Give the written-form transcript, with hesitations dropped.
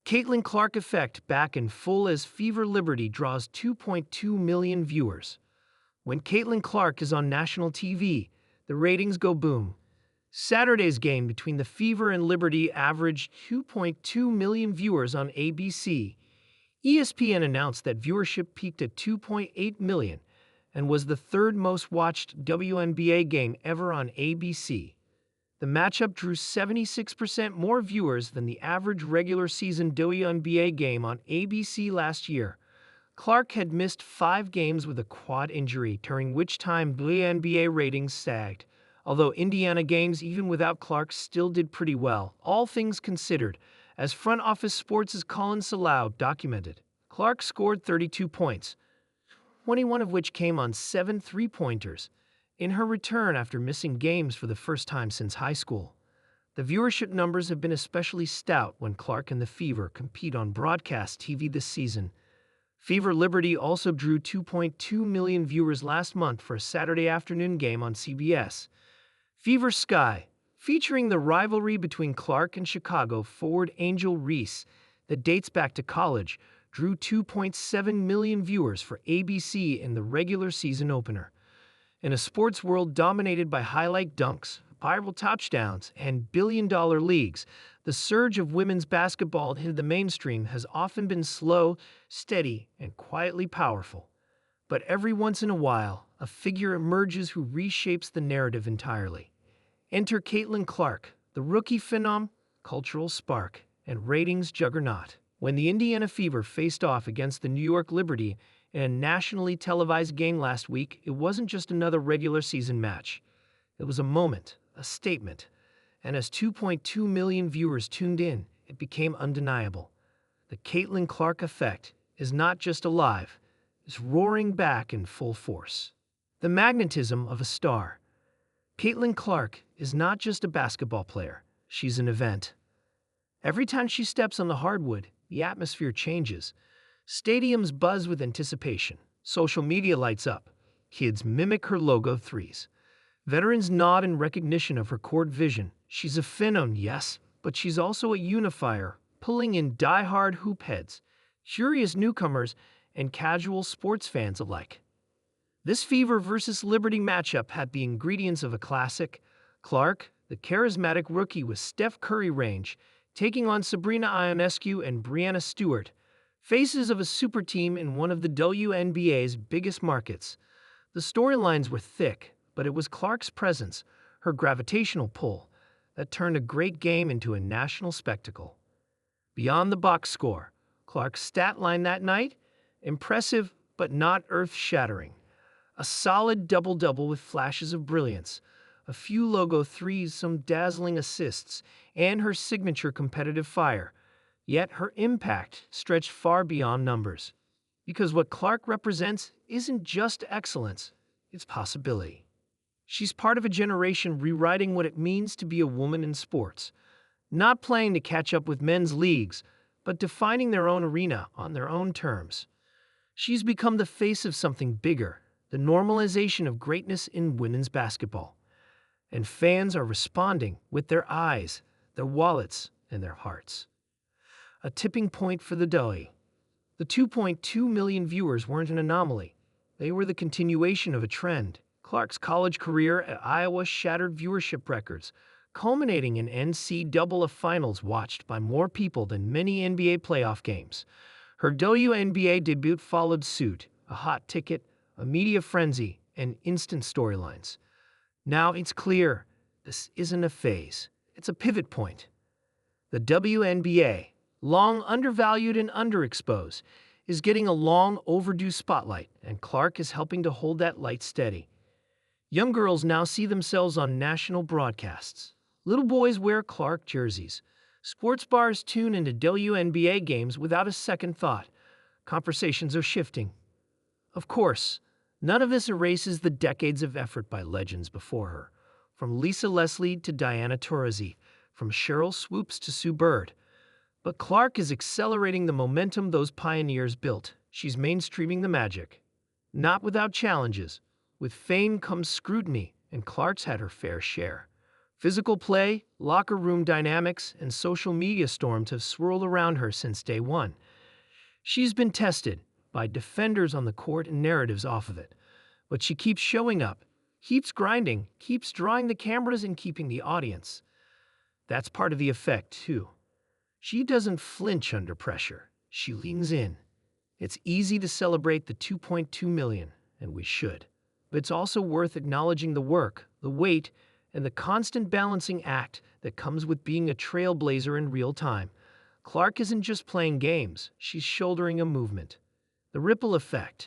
Caitlin Clark effect back in full as Fever Liberty draws 2.2 million viewers. When Caitlin Clark is on national TV, the ratings go boom. Saturday's game between the Fever and Liberty averaged 2.2 million viewers on ABC. ESPN announced that viewership peaked at 2.8 million and was the third most watched WNBA game ever on ABC. The matchup drew 76% more viewers than the average regular season WNBA game on ABC last year. Clark had missed 5 games with a quad injury, during which time WNBA ratings sagged. Although Indiana games, even without Clark, still did pretty well, all things considered, as Front Office Sports' Colin Salau documented. Clark scored 32 points, 21 of which came on 7 three-pointers, in her return after missing games for the first time since high school. The viewership numbers have been especially stout when Clark and the Fever compete on broadcast TV this season. Fever Liberty also drew 2.2 million viewers last month for a Saturday afternoon game on CBS. Fever Sky, featuring the rivalry between Clark and Chicago forward Angel Reese that dates back to college, drew 2.7 million viewers for ABC in the regular season opener. In a sports world dominated by highlight dunks, viral touchdowns, and billion-dollar leagues, the surge of women's basketball into the mainstream has often been slow, steady, and quietly powerful. But every once in a while, a figure emerges who reshapes the narrative entirely. Enter Caitlin Clark, the rookie phenom, cultural spark, and ratings juggernaut. When the Indiana Fever faced off against the New York Liberty in a nationally televised game last week, it wasn't just another regular season match. It was a moment, a statement, and as 2.2 million viewers tuned in, it became undeniable. The Caitlin Clark effect is not just alive, it's roaring back in full force. The magnetism of a star. Caitlin Clark is not just a basketball player, she's an event. Every time she steps on the hardwood, the atmosphere changes. Stadiums buzz with anticipation. Social media lights up. Kids mimic her logo threes. Veterans nod in recognition of her court vision. She's a phenom, yes, but she's also a unifier, pulling in die-hard hoop heads, curious newcomers, and casual sports fans alike. This Fever versus Liberty matchup had the ingredients of a classic. Clark, the charismatic rookie with Steph Curry range, taking on Sabrina Ionescu and Breanna Stewart, faces of a super team in one of the WNBA's biggest markets. The storylines were thick, but it was Clark's presence, her gravitational pull, that turned a great game into a national spectacle. Beyond the box score, Clark's stat line that night? Impressive, but not earth-shattering. A solid double-double with flashes of brilliance, a few logo threes, some dazzling assists, and her signature competitive fire. Yet her impact stretched far beyond numbers. Because what Clark represents isn't just excellence, it's possibility. She's part of a generation rewriting what it means to be a woman in sports. Not playing to catch up with men's leagues, but defining their own arena on their own terms. She's become the face of something bigger, the normalization of greatness in women's basketball. And fans are responding with their eyes, their wallets, and their hearts. A tipping point for the Dolly. The 2.2 million viewers weren't an anomaly. They were the continuation of a trend. Clark's college career at Iowa shattered viewership records, culminating in NCAA finals watched by more people than many NBA playoff games. Her WNBA debut followed suit, a hot ticket, a media frenzy, and instant storylines. Now it's clear, this isn't a phase, it's a pivot point. The WNBA, long undervalued and underexposed, is getting a long overdue spotlight, and Clark is helping to hold that light steady. Young girls now see themselves on national broadcasts. Little boys wear Clark jerseys. Sports bars tune into WNBA games without a second thought. Conversations are shifting. Of course, none of this erases the decades of effort by legends before her, from Lisa Leslie to Diana Taurasi, from Cheryl Swoops to Sue Bird. But Clark is accelerating the momentum those pioneers built. She's mainstreaming the magic. Not without challenges. With fame comes scrutiny, and Clark's had her fair share. Physical play, locker room dynamics, and social media storms have swirled around her since day one. She's been tested by defenders on the court and narratives off of it, but she keeps showing up, keeps grinding, keeps drawing the cameras and keeping the audience. That's part of the effect, too. She doesn't flinch under pressure. She leans in. It's easy to celebrate the 2.2 million, and we should. But it's also worth acknowledging the work, the weight, and the constant balancing act that comes with being a trailblazer in real time. Clark isn't just playing games, she's shouldering a movement. The ripple effect,